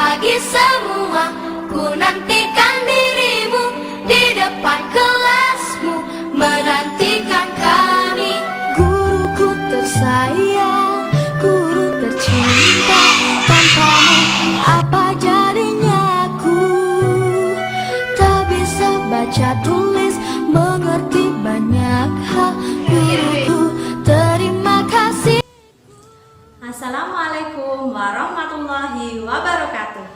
pagi semua, ku nantikan dirimu di depan kelasmu, menantikan kami. Guruku tersayang, guru tercinta, tanpamu apa jadinya aku? Tak bisa baca tulis, mengerti banyak hal. Guruku, terima kasih. Assalamualaikum warahmatullahi wabarakatuh.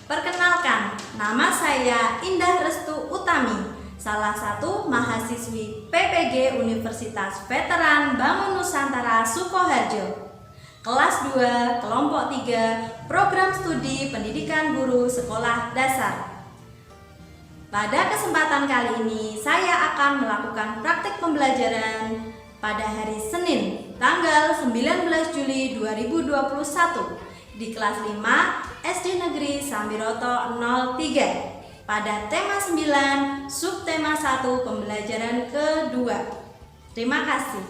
Perkenalkan, nama saya Indah Restu Utami, salah satu mahasiswi PPG Universitas Veteran Bangun Nusantara Sukoharjo. Kelas 2, kelompok 3, program studi pendidikan guru sekolah dasar. Pada kesempatan kali ini, saya akan melakukan praktik pembelajaran pada hari Senin, tanggal 19 Juli 2021 di kelas 5 SD Negeri Sambiroto 03 pada tema 9, subtema 1 pembelajaran kedua. Terima kasih.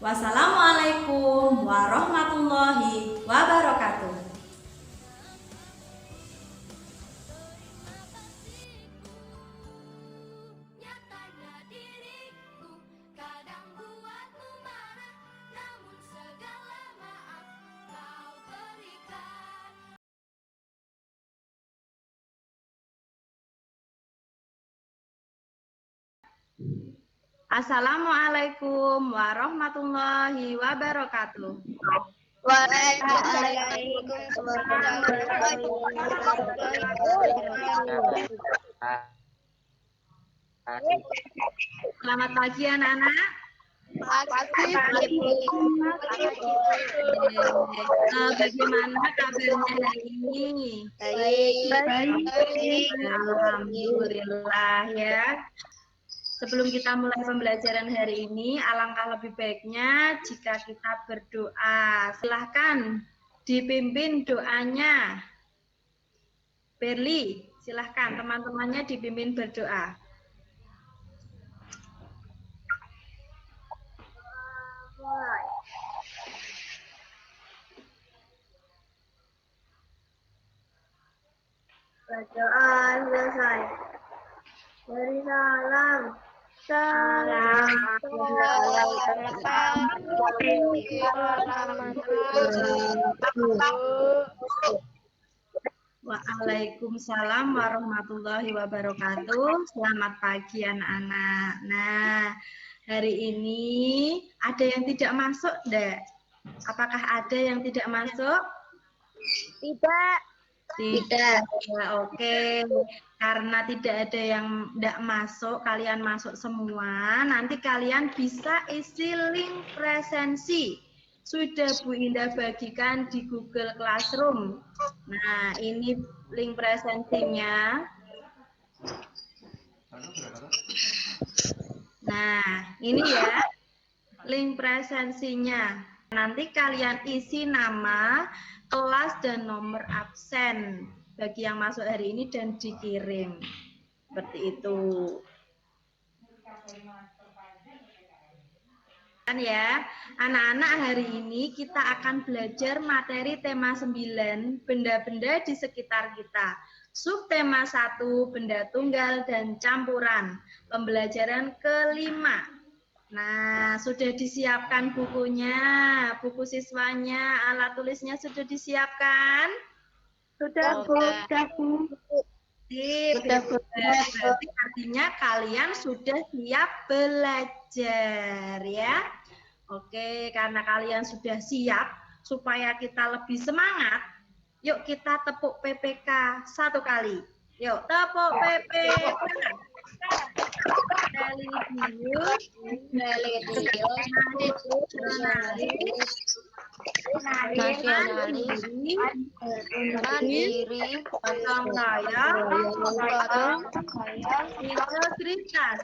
Wassalamualaikum warahmatullahi wabarakatuh. Assalamualaikum warahmatullahi wabarakatuh. Waalaikumsalam warahmatullahi wabarakatuh. Selamat pagi anak-anak. Bagaimana kabarnya hari ini? Baik. Alhamdulillah ya. Sebelum kita mulai pembelajaran hari ini, alangkah lebih baiknya jika kita berdoa. Silahkan dipimpin doanya. Berli, silahkan teman-temannya dipimpin berdoa. Bacaan selesai. Beri salam. Waalaikumsalam warahmatullahi wabarakatuh. Selamat pagi anak-anak. Nah, hari ini ada yang tidak masuk, Dek? Apakah ada yang tidak masuk? Tidak. Tidak. Ya, oke. Karena tidak ada yang tidak masuk, kalian masuk semua. Nanti kalian bisa isi link presensi. Sudah Bu Indah bagikan di Google Classroom. Nah, ini link presensinya. Nah, ini ya link presensinya. Nanti kalian isi nama, kelas, dan nomor absen bagi yang masuk hari ini dan dikirim. Seperti itu. Kan ya, anak-anak, hari ini kita akan belajar materi tema 9, benda-benda di sekitar kita. Subtema 1, benda tunggal dan campuran. Pembelajaran kelima. Nah, sudah disiapkan bukunya, buku siswanya, alat tulisnya sudah disiapkan? Sudah, Bu. Berarti artinya kalian sudah siap belajar ya. Oke, karena kalian sudah siap, supaya kita lebih semangat, yuk kita tepuk PPK satu kali. Yuk, tepuk PPK. Mandiri, Gotong royong, integritas,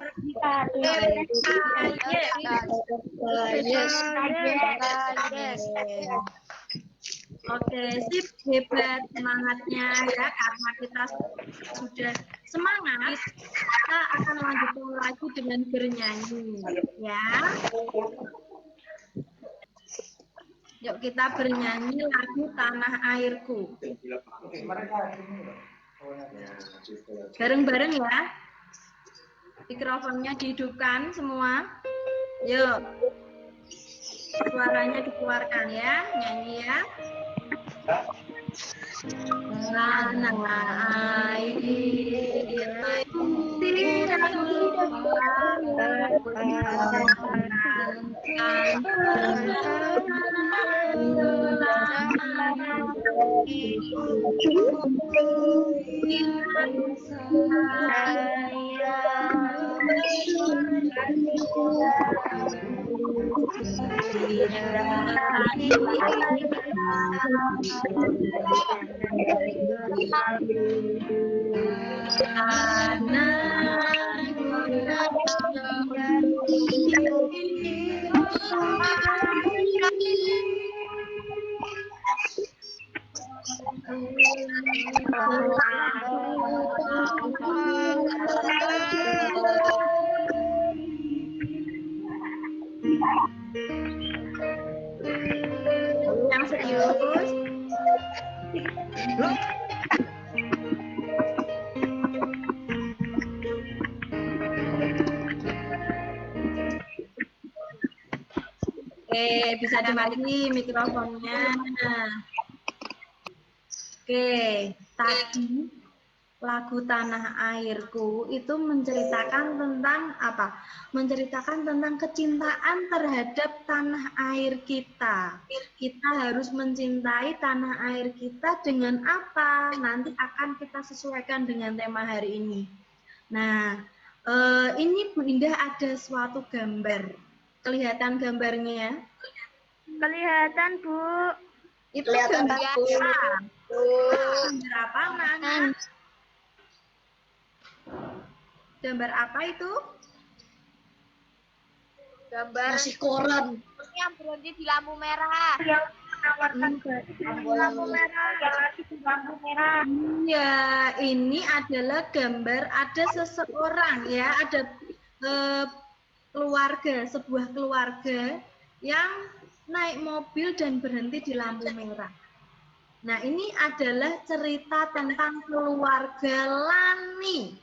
Oke, sip, hebat semangatnya ya, karena kita sudah semangat, kita akan lanjutkan lagi dengan bernyanyi ya. kita bernyanyi lagu Tanah Airku. Bareng-bareng ya. Mikrofonnya dihidupkan semua. Yuk. Suaranya dikeluarkan ya, nyanyi ya. Tanah airku tidak yang serius. Oke, bisa dimatikan mikrofonnya. Oke, tadi lagu Tanah Airku itu menceritakan tentang apa? Menceritakan tentang kecintaan terhadap tanah air kita. Kita harus mencintai tanah air kita dengan apa? Nanti akan kita sesuaikan dengan tema hari ini. Nah, ini Bu Indah ada suatu gambar. Kelihatan gambarnya? Kelihatan, Bu. Itu Kelihatan, gambar Bu. apa? Gambar apa, Nana? Gambar apa itu? Gambar Nasi koran. yang berhenti di lampu merah. Yang lampu merah, yang lagi di lampu merah. Ya, ini adalah gambar ada seseorang ya, ada keluarga, sebuah keluarga yang naik mobil dan berhenti di lampu merah. Nah, ini adalah cerita tentang keluarga Lani.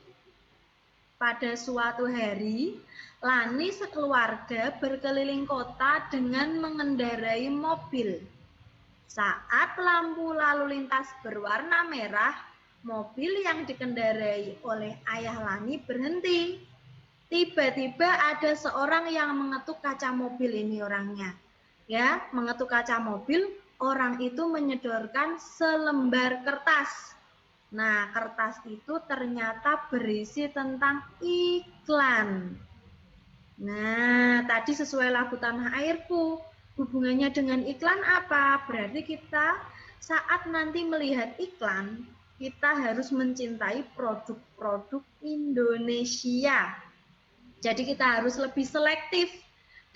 Pada suatu hari, Lani sekeluarga berkeliling kota dengan mengendarai mobil. Saat lampu lalu lintas berwarna merah, mobil yang dikendarai oleh ayah Lani berhenti. Tiba-tiba ada seorang yang mengetuk kaca mobil, ini orangnya. Ya, mengetuk kaca mobil, orang itu menyodorkan selembar kertas. Nah, kertas itu ternyata berisi tentang iklan. Nah, tadi sesuai lagu Tanah Airku. Hubungannya dengan iklan apa? Berarti kita saat nanti melihat iklan, kita harus mencintai produk-produk Indonesia. Jadi kita harus lebih selektif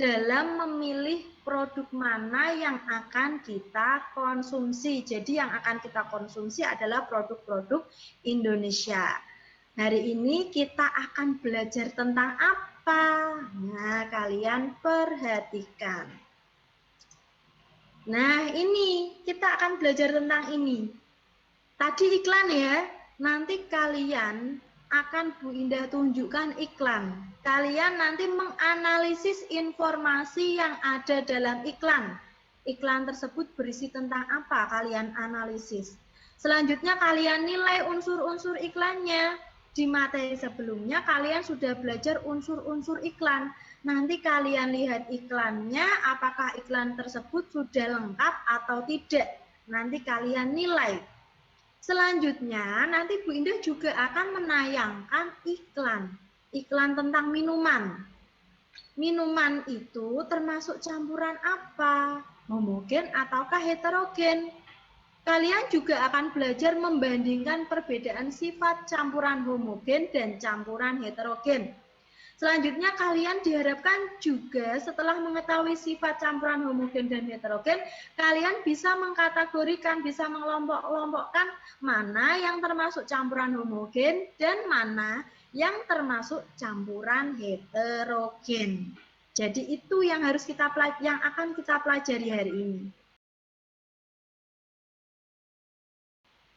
dalam memilih produk mana yang akan kita konsumsi. Jadi yang akan kita konsumsi adalah produk-produk Indonesia. Hari ini kita akan belajar tentang apa? Nah, kalian perhatikan. Nah, ini kita akan belajar tentang ini. Tadi iklan ya, nanti kalian akan Bu Indah tunjukkan iklan. Kalian nanti menganalisis informasi yang ada dalam iklan. Iklan tersebut berisi tentang apa? Kalian analisis. Selanjutnya kalian nilai unsur-unsur iklannya. Di materi sebelumnya kalian sudah belajar unsur-unsur iklan. Nanti kalian lihat iklannya, apakah iklan tersebut sudah lengkap atau tidak. Nanti kalian nilai. Selanjutnya, nanti Bu Indah juga akan menayangkan iklan. Iklan tentang minuman. Minuman itu termasuk campuran apa? Homogen ataukah heterogen? Kalian juga akan belajar membandingkan perbedaan sifat campuran homogen dan campuran heterogen. Selanjutnya kalian diharapkan juga setelah mengetahui sifat campuran homogen dan heterogen, kalian bisa mengkategorikan, bisa mengelompok-kelompokkan mana yang termasuk campuran homogen dan mana yang termasuk campuran heterogen. Jadi itu yang akan kita pelajari hari ini.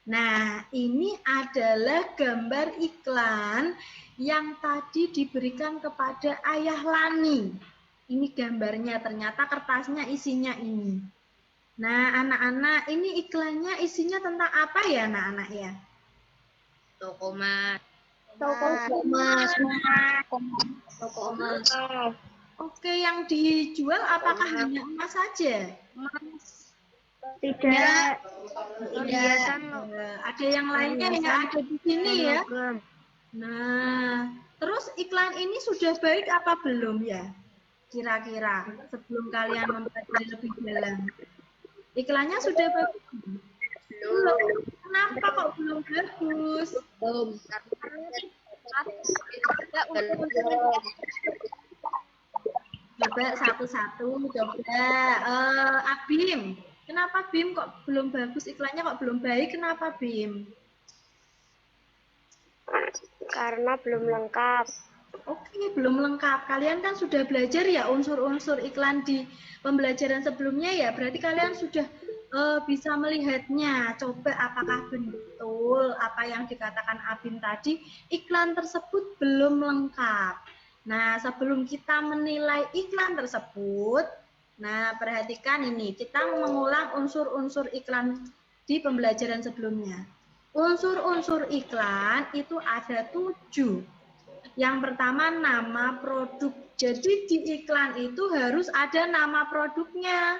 Nah, ini adalah gambar iklan yang tadi diberikan kepada Ayah Lani. Ini gambarnya, ternyata kertasnya isinya ini. Nah, anak-anak, ini iklannya isinya tentang apa ya, anak-anak ya? Toko emas. Oke, yang dijual apakah hanya emas saja? Tidak. Ada yang lainnya yang ada di sini ya? Nah, terus iklan ini sudah baik apa belum ya? Kira-kira sebelum kalian mempelajari lebih dalam. Iklannya sudah bagus? Belum. Kenapa kok belum bagus? Coba satu-satu, coba. Abim, kenapa Bim kok belum bagus iklannya, kok belum baik? Kenapa Bim? Karena belum lengkap. Oke, belum lengkap. Kalian kan sudah belajar ya unsur-unsur iklan di pembelajaran sebelumnya ya. Berarti kalian sudah bisa melihatnya. Coba apakah betul apa yang dikatakan Abim tadi, iklan tersebut belum lengkap. Nah, sebelum kita menilai iklan tersebut, nah perhatikan ini, kita mengulang unsur-unsur iklan di pembelajaran sebelumnya. Unsur-unsur iklan itu ada 7. Yang pertama nama produk. Jadi di iklan itu harus ada nama produknya.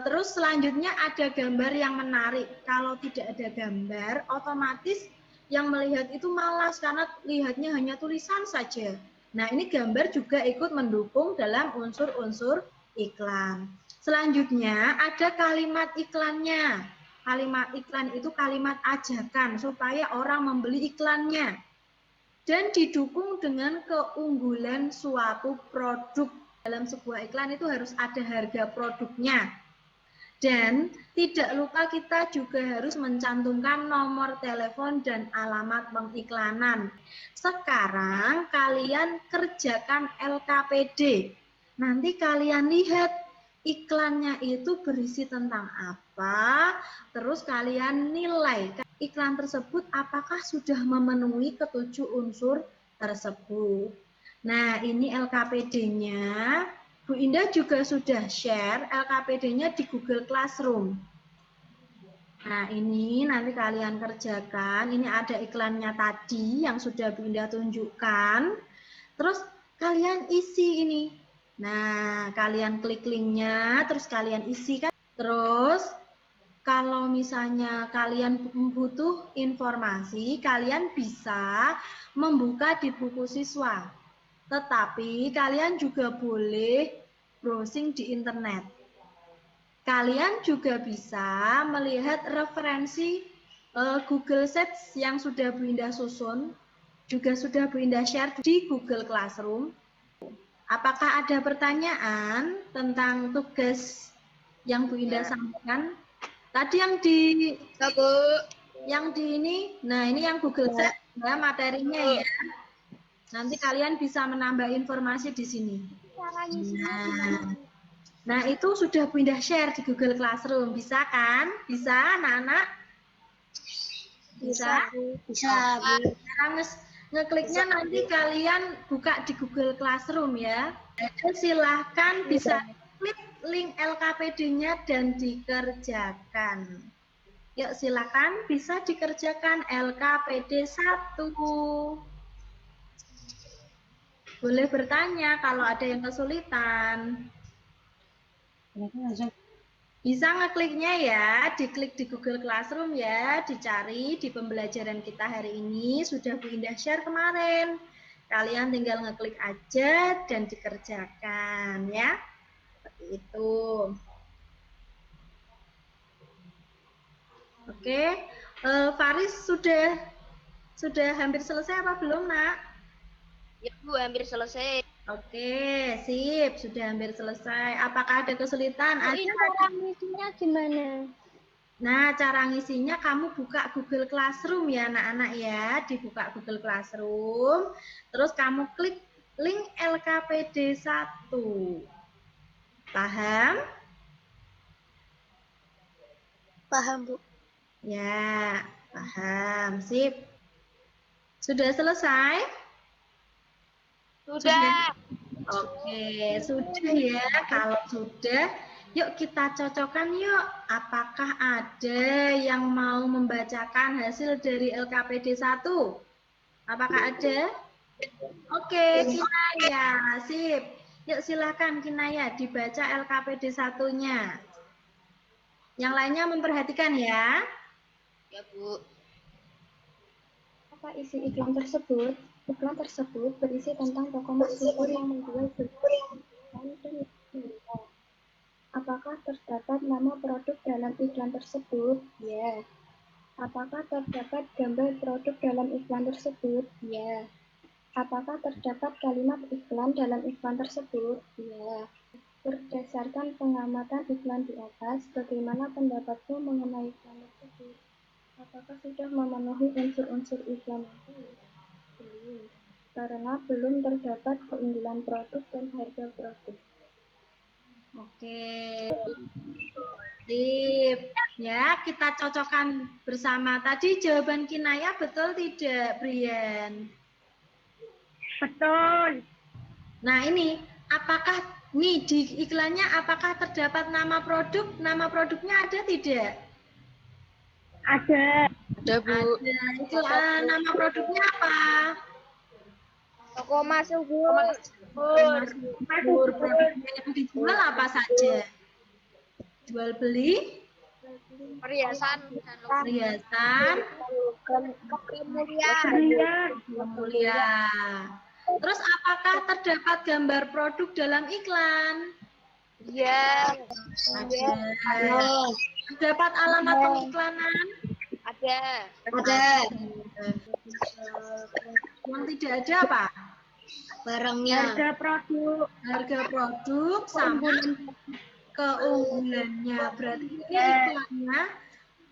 Terus selanjutnya ada gambar yang menarik. Kalau tidak ada gambar, otomatis yang melihat itu malas karena lihatnya hanya tulisan saja. Nah, ini gambar juga ikut mendukung dalam unsur-unsur iklan. Selanjutnya ada kalimat iklannya. Kalimat iklan itu kalimat ajakan supaya orang membeli iklannya. Dan didukung dengan keunggulan suatu produk. Dalam sebuah iklan itu harus ada harga produknya. Dan tidak lupa kita juga harus mencantumkan nomor telepon dan alamat pengiklanan. Sekarang kalian kerjakan LKPD. Nanti kalian lihat iklannya itu berisi tentang apa, terus kalian nilai iklan tersebut apakah sudah memenuhi ketujuh unsur tersebut. Nah, ini LKPD-nya. Bu Indah juga sudah share LKPD-nya di Google Classroom. Nah, ini nanti kalian kerjakan. Ini ada iklannya tadi yang sudah Bu Indah tunjukkan. Terus kalian isi ini. Nah, kalian klik linknya, terus kalian isi kan. Terus kalau misalnya kalian butuh informasi, kalian bisa membuka di buku siswa. Tetapi kalian juga boleh browsing di internet. Kalian juga bisa melihat referensi Google Sheets yang sudah Bu Indah susun, juga sudah Bu Indah share di Google Classroom. Apakah ada pertanyaan tentang tugas yang Bu Indah sampaikan? Tadi yang di ini, nah ini yang Google Sheets ya materinya ya. Nanti kalian bisa menambah informasi di sini. Nah itu sudah Bu Indah share di Google Classroom. Bisa kan? Bisa anak-anak? Bisa? Bisa. Sekarang ngekliknya nanti kalian buka di Google Classroom ya. Jadi silahkan bisa klik link LKPD-nya dan dikerjakan. Yuk silakan bisa dikerjakan LKPD 1. Boleh bertanya kalau ada yang kesulitan. Bisa ngekliknya ya, diklik di Google Classroom ya, dicari di pembelajaran kita hari ini, sudah Bu Indah share kemarin. Kalian tinggal ngeklik aja dan dikerjakan ya. Seperti itu. Oke, Faris sudah hampir selesai apa belum, Nak? Ya Bu, hampir selesai. Oke, sip, sudah hampir selesai. Apakah ada kesulitan? Ini cara ngisinya gimana? Nah, cara ngisinya kamu buka Google Classroom ya, anak-anak ya. Dibuka Google Classroom, terus kamu klik link LKPD 1. Paham? Paham, Bu. Ya, paham. Sip. Sudah selesai? Sudah. Oke, sudah ya. Kalau sudah, yuk kita cocokkan yuk. Apakah ada yang mau membacakan hasil dari LKPD 1? Apakah ada? Oke, Kinaya. Sip. Yuk silakan Kinaya dibaca LKPD 1-nya. Yang lainnya memperhatikan ya. Ya, Bu. Apa isi iklan tersebut? Iklan tersebut berisi tentang toko Mas yang menjual iklan dan apakah terdapat nama produk dalam iklan tersebut? Ya. Apakah terdapat gambar produk dalam iklan tersebut? Ya. Apakah terdapat kalimat iklan dalam iklan tersebut? Ya. Berdasarkan pengamatan iklan di atas, bagaimana pendapatmu mengenai iklan tersebut? Apakah sudah memenuhi unsur-unsur iklan itu? Belum, karena belum terdapat keunggulan produk dan harga produk. Oke. Sip. Ya, kita cocokkan bersama. Tadi jawaban Kinaya betul tidak, Brian? Betul. Nah, ini apakah nih di iklannya apakah terdapat nama produk? Nama produknya ada tidak? Ada. Ada, Bu. Ada. Itu nama produknya apa? Toko Mas Bu. Produknya yang dijual apa saja? Jual beli? Perhiasan Perhiasan? mulia. Mulia. Terus apakah terdapat gambar produk dalam iklan? Iya. Ada. Terdapat alamat pengiklanan? Ada. Yang tidak ada apa? Barangnya. Harga produk sama keunggulannya. Berarti ini iklannya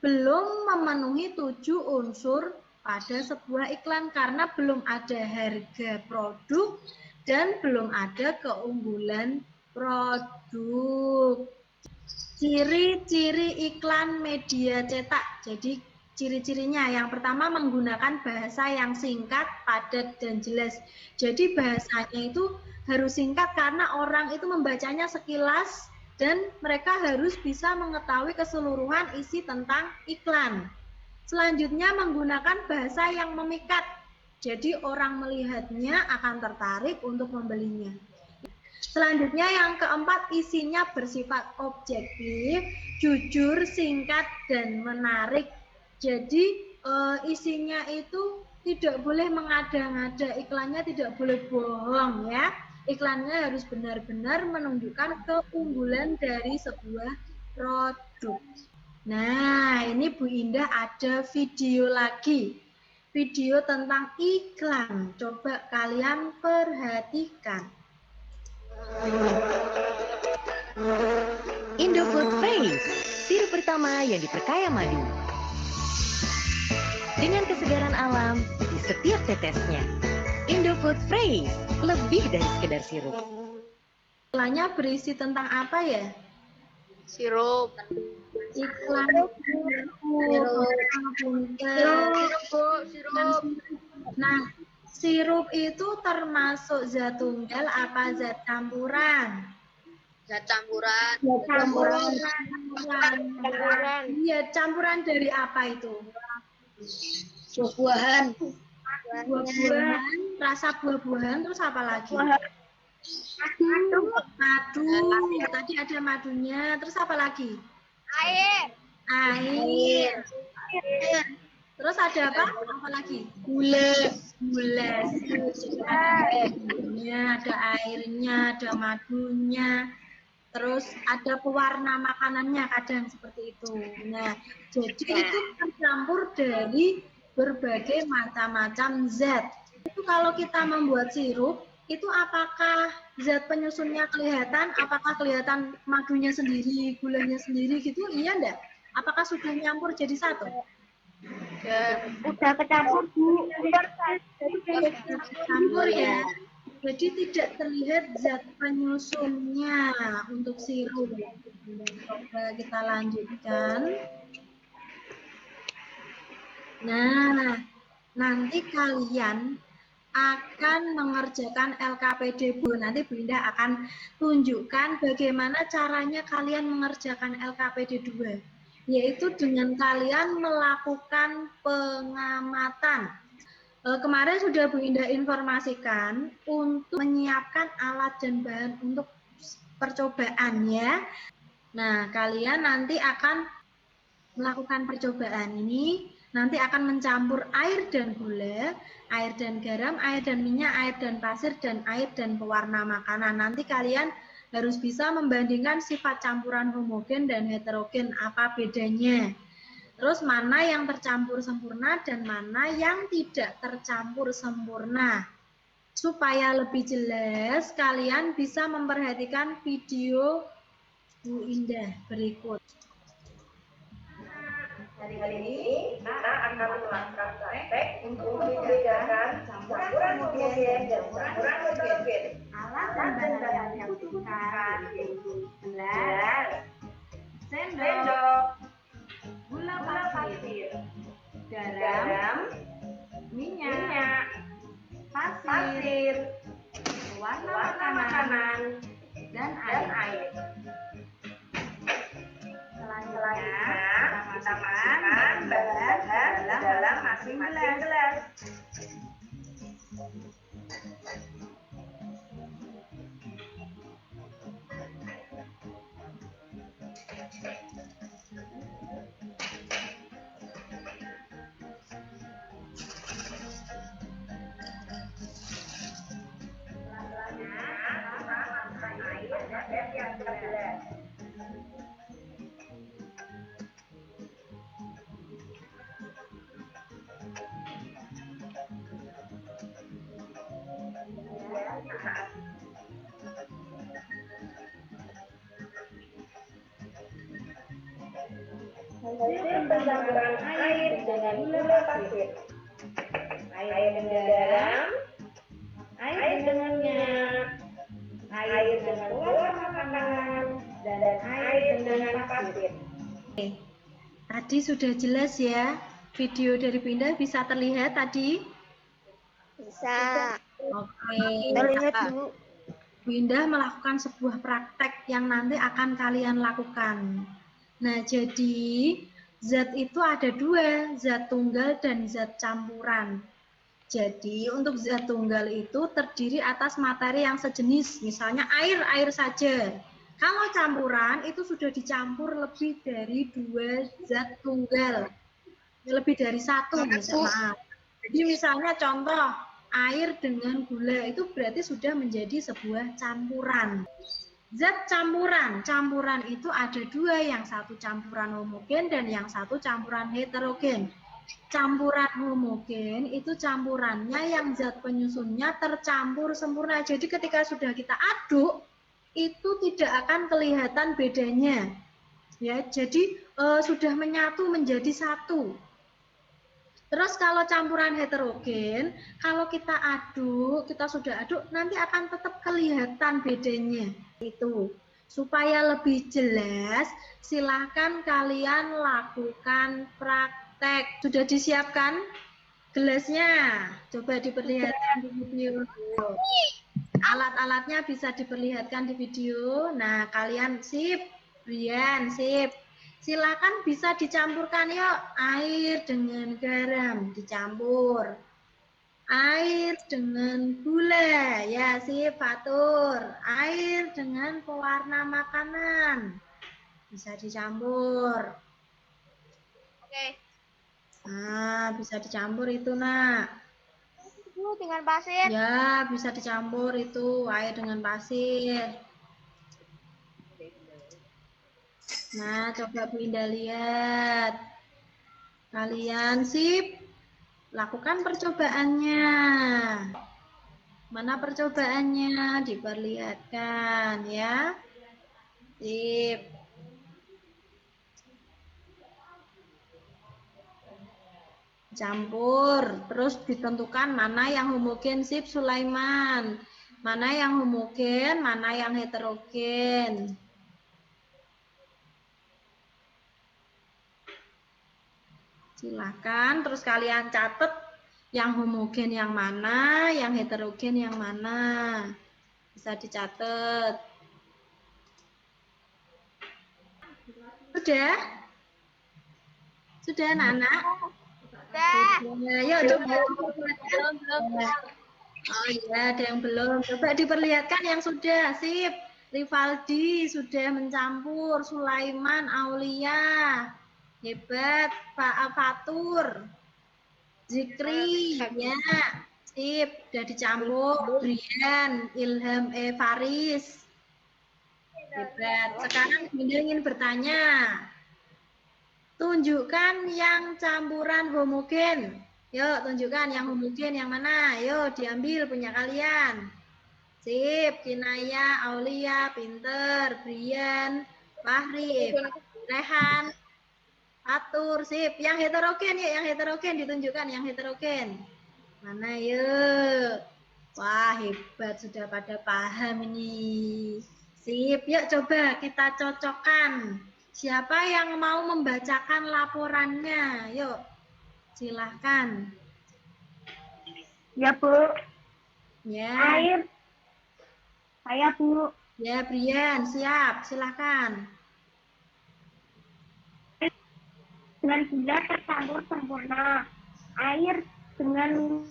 belum memenuhi 7 unsur pada sebuah iklan karena belum ada harga produk dan belum ada keunggulan produk. Ciri-ciri iklan media cetak. Jadi ciri-cirinya yang pertama menggunakan bahasa yang singkat, padat, dan jelas. Jadi bahasanya itu harus singkat karena orang itu membacanya sekilas dan mereka harus bisa mengetahui keseluruhan isi tentang iklan. Selanjutnya menggunakan bahasa yang memikat. Jadi orang melihatnya akan tertarik untuk membelinya. Selanjutnya yang keempat isinya bersifat objektif, jujur, singkat, dan menarik. Jadi isinya itu tidak boleh mengada-ngada, iklannya tidak boleh bohong ya. Iklannya harus benar-benar menunjukkan keunggulan dari sebuah produk. Nah, ini Bu Indah ada video lagi. Video tentang iklan. Coba kalian perhatikan. Indofood Face, sirup pertama yang diperkaya madu. Dengan kesegaran alam di setiap tetesnya. Indofood Face, lebih dari sekedar sirup. Iklannya berisi tentang apa ya? Sirup. Iklan Sirup. Nah, sirup itu termasuk zat tunggal apa zat campuran? Zat campuran. Iya, campuran dari apa itu? Buah-buahan. Buah-buahan, rasa buah-buahan, terus apa lagi? Madu, tadi ada madunya, terus apa lagi? Air. Air. Terus ada apa? Apa lagi? Gula. Ada airnya, ada madunya. Terus ada pewarna makanannya kadang seperti itu. Nah, jadi itu tercampur dari berbagai macam-macam zat. Itu kalau kita membuat sirup, itu apakah zat penyusunnya kelihatan? Apakah kelihatan madunya sendiri, gulanya sendiri gitu? Iya enggak? Apakah sudah nyampur jadi satu? Udah kecampur, Bu. Campur ya. Jadi tidak terlihat zat penyusunnya untuk sirup. Coba kita lanjutkan. Nah, nanti kalian akan mengerjakan LKPD Bu. Nanti Bu Indah akan tunjukkan bagaimana caranya kalian mengerjakan LKPD 2, yaitu dengan kalian melakukan pengamatan. Kemarin sudah Bu Indah informasikan untuk menyiapkan alat dan bahan untuk percobaan ya. Nah, kalian nanti akan melakukan percobaan ini, nanti akan mencampur air dan gula, air dan garam, air dan minyak, air dan pasir, dan air dan pewarna makanan. Nanti kalian harus bisa membandingkan sifat campuran homogen dan heterogen, apa bedanya. Terus mana yang tercampur sempurna dan mana yang tidak tercampur sempurna. Supaya lebih jelas, kalian bisa memperhatikan video Bu Indah berikut. Hari ini kita akan melakukan praktek untuk membedakan campuran homogen dan campuran heterogen. Alat dan bahan yang dibutuhkan yaitu gelas, sendok, gula pasir, garam, minyak, pasir, warna makanan, dan air. Selanjutnya, kita masukkan bahan dalam masing gelas. Selanjutnya, kita masukkan air dan yang gelas. Hasil pencampuran air dengan gula pasir, air dengan garam, air dengan minyak, air dengan pewarna makanan, dan air dengan pasir. Tadi sudah jelas ya, video dari Bu Indah bisa terlihat tadi? Bisa. Oke. Terlihat Bu. Bu Indah melakukan sebuah praktek yang nanti akan kalian lakukan. Nah, jadi zat itu ada dua, zat tunggal dan zat campuran. Jadi untuk zat tunggal itu terdiri atas materi yang sejenis, misalnya air saja. Kalau campuran itu sudah dicampur lebih dari dua zat tunggal, lebih dari satu misalnya. Jadi misalnya contoh air dengan gula itu berarti sudah menjadi sebuah campuran. Zat campuran itu ada dua, yang satu campuran homogen dan yang satu campuran heterogen. Campuran homogen itu campurannya yang zat penyusunnya tercampur sempurna. Jadi ketika sudah kita aduk, itu tidak akan kelihatan bedanya. Ya, jadi sudah menyatu menjadi satu. Terus kalau campuran heterogen, kalau kita sudah aduk, nanti akan tetap kelihatan bedanya. Itu. Supaya lebih jelas, silahkan kalian lakukan praktek. Sudah disiapkan gelasnya? Coba diperlihatkan di video. Alat-alatnya bisa diperlihatkan di video. Nah, kalian sip, Brian, sip. Silakan bisa dicampurkan yuk, air dengan garam dicampur, air dengan gula, ya sip Fatur, air dengan pewarna makanan bisa dicampur. Oke. Nah, bisa dicampur itu nak. Bu, dengan pasir. Ya, bisa dicampur itu air dengan pasir. Nah, coba Bu Indah lihat. Kalian sip, lakukan percobaannya. Mana percobaannya? Diperlihatkan ya. Sip. Campur, terus ditentukan mana yang homogen, sip Sulaiman. Mana yang homogen, mana yang heterogen. Silahkan, terus kalian catat yang homogen yang mana, yang heterogen yang mana. Bisa dicatat. Sudah? Sudah anak-anak? Sudah. Yuk coba. Oh iya, ada yang belum. Coba diperlihatkan yang sudah. Sip. Rivaldi sudah mencampur. Sulaiman, Aulia. Hebat. Pak Fatur. Zikri. Ya. Sip. Sudah dicampur. Brian, Ilham, Faris. Hebat. Sekarang Bunda ingin bertanya. Tunjukkan yang campuran homogen. Yuk, tunjukkan yang homogen yang mana. Yuk, diambil punya kalian. Sip, Kinaya, Aulia, Pinter, Brian, Fahri, Rehan, Fatur, sip. Yang heterogen ya, yang heterogen ditunjukkan yang heterogen. Mana yuk? Wah, hebat, sudah pada paham ini. Sip, yuk coba kita cocokkan. Siapa yang mau membacakan laporannya? Yuk, silahkan. Ya, Bu. Ya. Air. Saya, Bu. Ya, Brian, siap. Silahkan. Dengan gula tercampur sempurna. Air dengan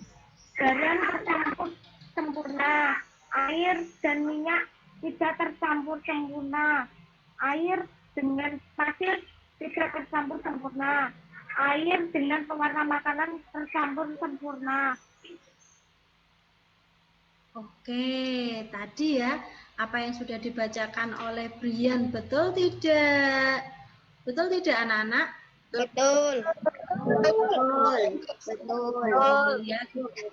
garam tercampur sempurna. Air dan minyak tidak tercampur sempurna. Air dengan pasir tidak tercampur sempurna. Air dengan pewarna makanan tercampur sempurna. Oke, tadi ya apa yang sudah dibacakan oleh Brian betul tidak? Betul tidak anak-anak? Betul. Ya,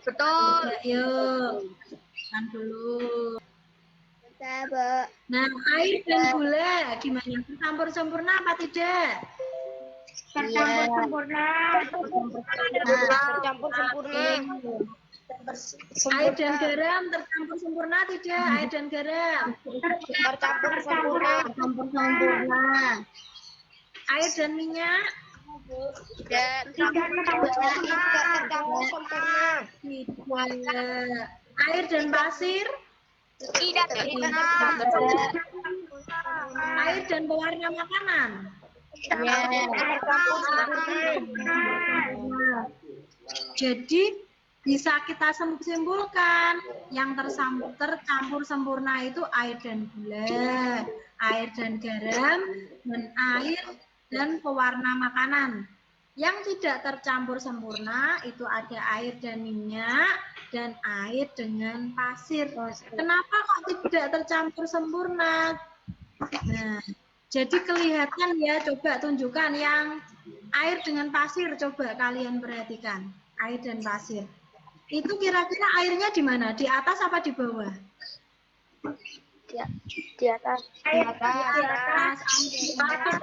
betul. Yuk, kan dulu. Nah, air dan gula gimana? Tercampur sempurna apa tidak? Tercampur sempurna. Tercampur sempurna. Air dan garam tercampur sempurna tidak? Air dan garam Tercampur sempurna. Air dan minyak Tidak tercampur sempurna. tidak. Air dan pasir Tidak sempurna. air dan pewarna makanan jadi bisa kita simpulkan yang tercampur sempurna itu air dan gula, air dan garam, dan air dan pewarna makanan. Yang tidak tercampur sempurna itu ada air dan minyak dan air dengan pasir. Kenapa kok tidak tercampur sempurna? Nah, jadi kelihatan ya, coba tunjukkan yang air dengan pasir, coba kalian perhatikan. Air dan pasir. Itu kira-kira airnya di mana? Di atas apa di bawah? Di atas. Di atas.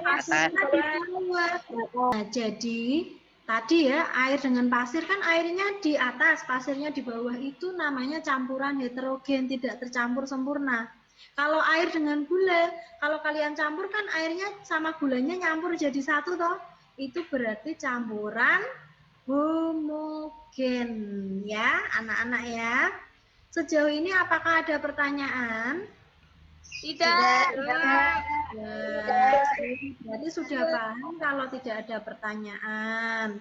Pasirnya di bawah. Nah, jadi tadi ya air dengan pasir kan airnya di atas, pasirnya di bawah, itu namanya campuran heterogen, tidak tercampur sempurna. Kalau air dengan gula, kalau kalian campur kan airnya sama gulanya nyampur jadi satu toh, itu berarti campuran homogen ya anak-anak ya. Sejauh ini apakah ada pertanyaan? Tidak. Berarti sudah paham kalau tidak ada pertanyaan.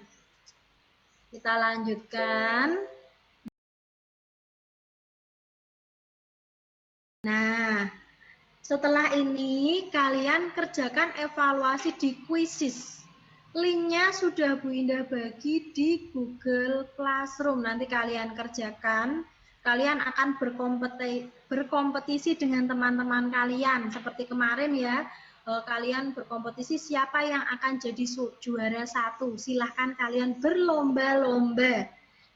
Kita lanjutkan. Nah, setelah ini kalian kerjakan evaluasi di Quizizz. Linknya sudah Bu Indah bagi di Google Classroom. Nanti kalian kerjakan. Kalian akan berkompetisi dengan teman-teman kalian. Seperti kemarin ya, kalian berkompetisi siapa yang akan jadi juara 1. Silahkan kalian berlomba-lomba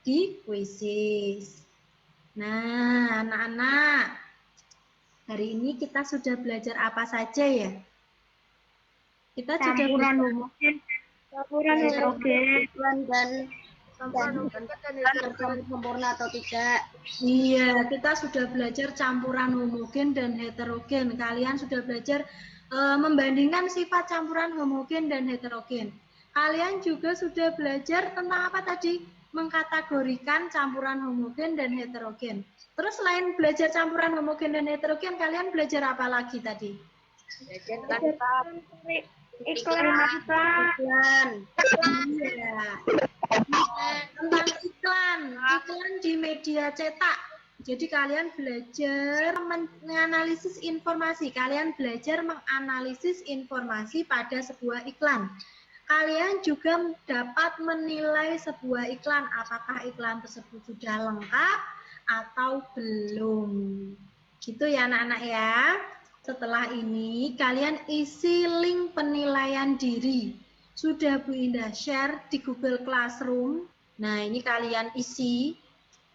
di Quizizz. Nah, anak-anak, hari ini kita sudah belajar apa saja ya? Kita sudah Campuran heterogen dan sempurna atau tidak. Iya, kita sudah belajar campuran homogen dan heterogen. Kalian sudah belajar membandingkan sifat campuran homogen dan heterogen. Kalian juga sudah belajar tentang apa tadi? Mengkategorikan campuran homogen dan heterogen. Terus selain belajar campuran homogen dan heterogen, kalian belajar apa lagi tadi? Iklan. Iya. Tentang iklan di media cetak. Jadi kalian belajar menganalisis informasi, kalian belajar menganalisis informasi pada sebuah iklan. Kalian juga dapat menilai sebuah iklan, apakah iklan tersebut sudah lengkap atau belum. Gitu ya anak-anak ya. Setelah ini kalian isi link penilaian diri. Sudah Bu Indah share di Google Classroom. Nah, ini kalian isi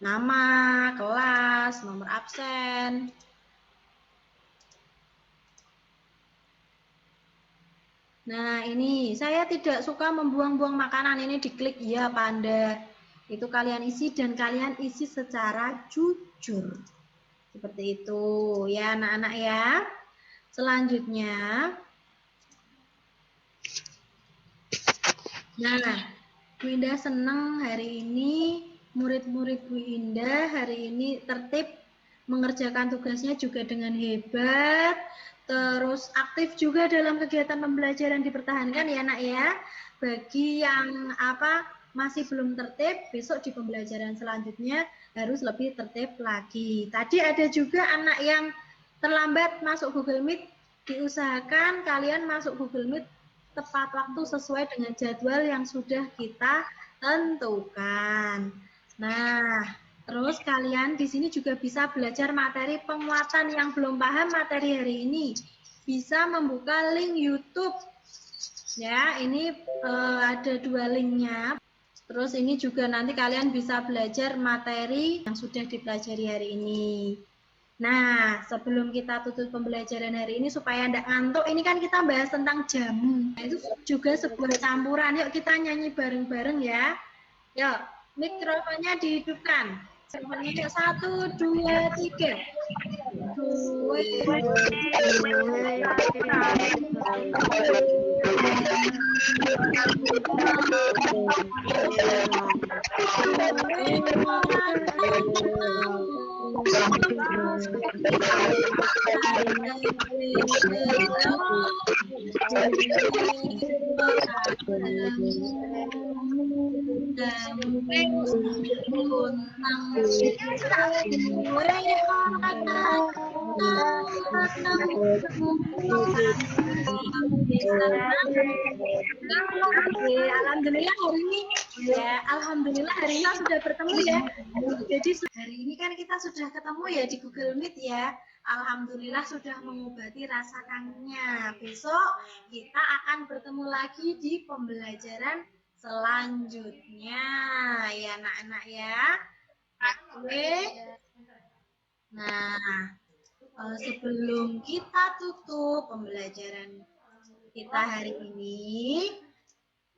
nama, kelas, nomor absen. Nah, ini saya tidak suka membuang-buang makanan. Ini diklik ya, Panda. Itu kalian isi dan kalian isi secara jujur. Seperti itu ya anak-anak ya. Selanjutnya, nah, Bu Indah senang hari ini murid-murid Bu Indah hari ini tertib mengerjakan tugasnya juga dengan hebat, terus aktif juga dalam kegiatan pembelajaran dipertahankan ya nak ya. Bagi yang masih belum tertib, besok di pembelajaran selanjutnya harus lebih tertib lagi. Tadi ada juga anak yang terlambat masuk Google Meet, diusahakan kalian masuk Google Meet tepat waktu sesuai dengan jadwal yang sudah kita tentukan. Nah, terus kalian di sini juga bisa belajar materi penguatan yang belum paham materi hari ini. Bisa membuka link YouTube. Ya, ini ada 2 linknya. Terus ini juga nanti kalian bisa belajar materi yang sudah dipelajari hari ini. Nah, sebelum kita tutup pembelajaran hari ini supaya tidak ngantuk, ini kan kita bahas tentang jamu. Nah, itu juga sebuah campuran. Yuk kita nyanyi bareng-bareng ya. Yuk, mikrofonnya dihidupkan. Mikrofonnya 1, 2, 3. Alhamdulillah hari ini ya, alhamdulillah hari ini sudah bertemu ya. Jadi hari ini kan kita sudah ketemu ya di Google Meet ya. Alhamdulillah sudah mengobati rasa kangennya. Besok kita akan bertemu lagi di pembelajaran selanjutnya ya anak-anak ya. Oke. Nah, sebelum kita tutup pembelajaran kita hari ini,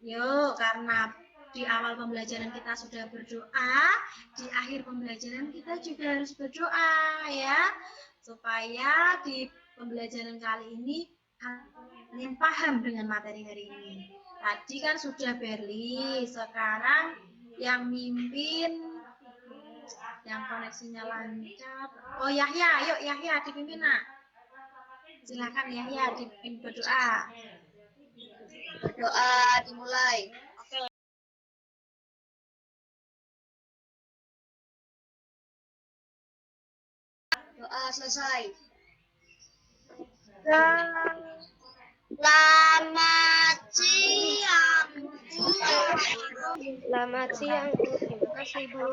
yuk karena di awal pembelajaran kita sudah berdoa, di akhir pembelajaran kita juga harus berdoa ya, supaya di pembelajaran kali ini kalian paham dengan materi hari ini. Tadi kan sudah Berli, sekarang yang mimpin, yang koneksinya lancar. Oh Yahya, yuk Yahya dipimpin nak. Silakan Yahya dipimpin berdoa. Berdoa dimulai. Doa selesai. Selamat siang. Selamat siang, Bu. Terima kasih, Bu.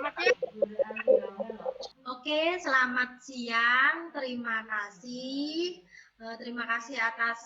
Oke, selamat siang. Terima kasih. Terima kasih atas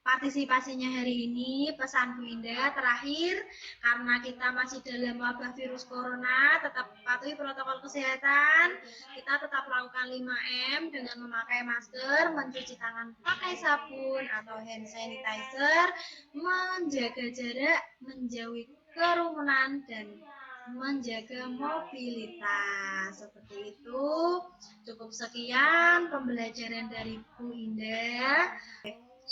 partisipasinya hari ini. Pesan Bu Indah terakhir, karena kita masih dalam wabah virus corona, tetap patuhi protokol kesehatan. Kita tetap lakukan 5M dengan memakai masker, mencuci tangan pakai sabun atau hand sanitizer, menjaga jarak, menjauhi kerumunan, dan menjaga mobilitas. Seperti itu. Cukup sekian pembelajaran dari Bu Indah.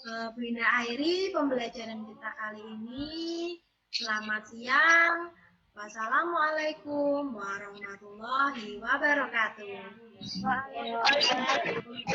Bu Indah akhiri pembelajaran kita kali ini. Selamat siang. Wassalamualaikum warahmatullahi wabarakatuh. Waalaikumsalam.